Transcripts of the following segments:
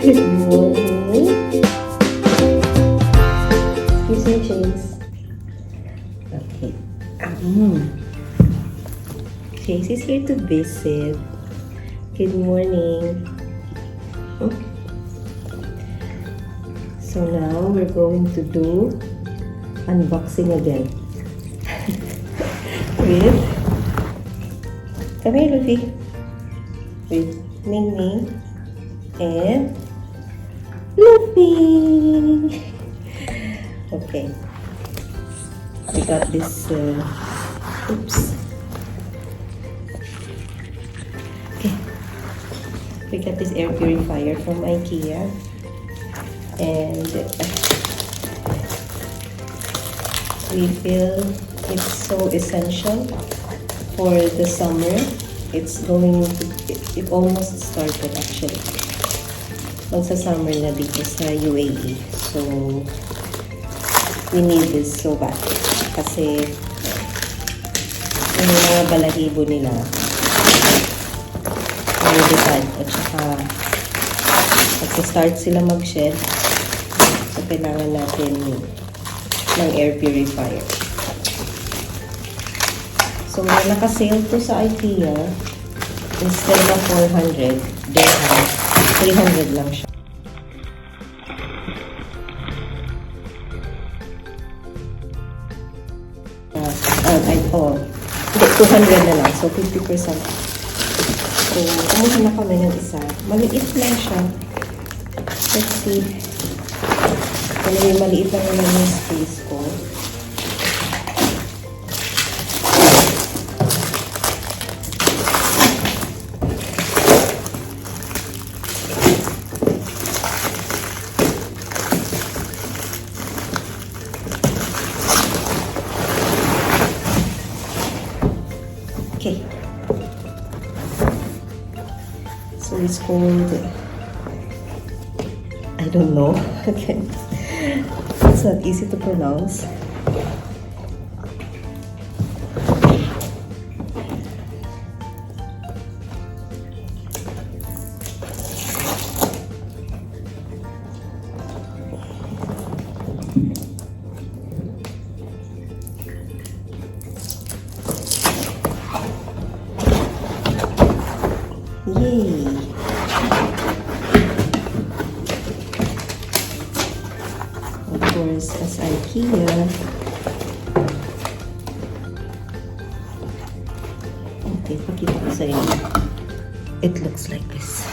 Good morning. Excuse me, Chase. Okay. Chase is here to visit. Good morning. So now we're going to do unboxing again. With, come here, Luffy. With Mingming and Luffy. Okay. We got this, oops. Okay. We got this air purifier from Ikea. And we feel it's so essential for the summer. It's going to, it almost started actually. Magsa-summer na dito sa UAE. So, we need this so bad. Kasi, yung mga balahibo nila, nalilipad. At saka, pag-start sila mag-shed, so kailangan natin ng air purifier. So, may naka-sale to sa Ikea. Instead of 400, they have 300 lang siya. Hindi, 200 na lang. So, 50%. So, kumuha na kami ng isa. Maliit lang siya. Let's see. Anyway, maliit lang naman yung space ko. Okay. So it's called, I don't know. Okay. It's not easy to pronounce. Yay! Of course, as Ikea. Okay, pakita ko sa inyo. It looks like this.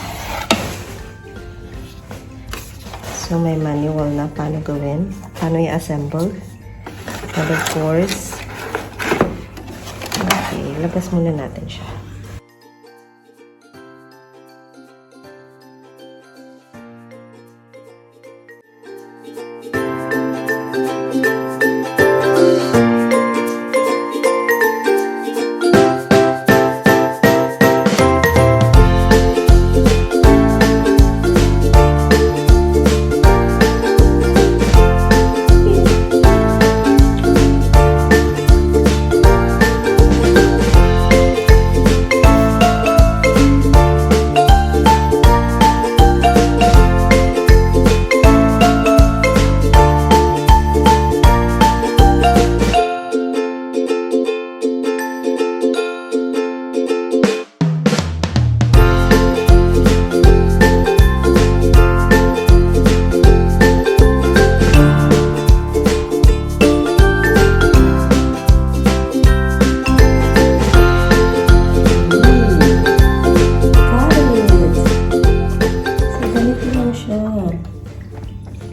So, may manual na paano gawin, paano i-assemble. And of course, okay, labas muna natin siya.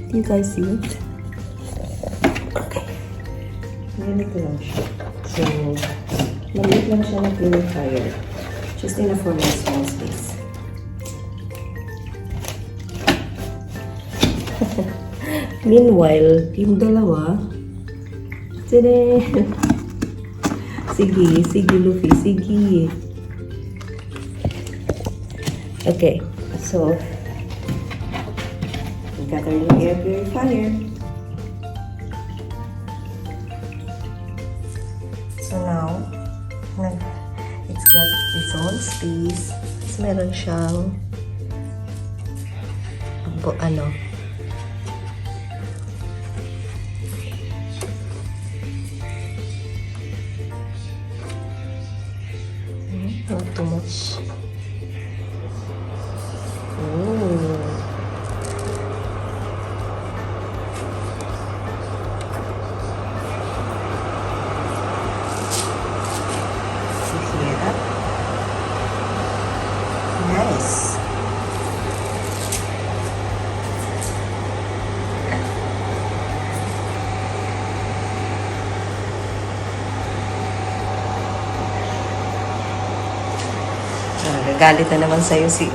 Do you guys see it? Okay. Ganito lang siya. So, maliit lang siya na purifier. Just enough for my small space. Meanwhile, yung dalawa, tada! Sige, sige Luffy, sige. Okay, so, got our new air purifier. So now, it's got its own space. So meron siyang ano. Not too much. Ooh. Hirap. Nice. Gagalit na naman sa'yo si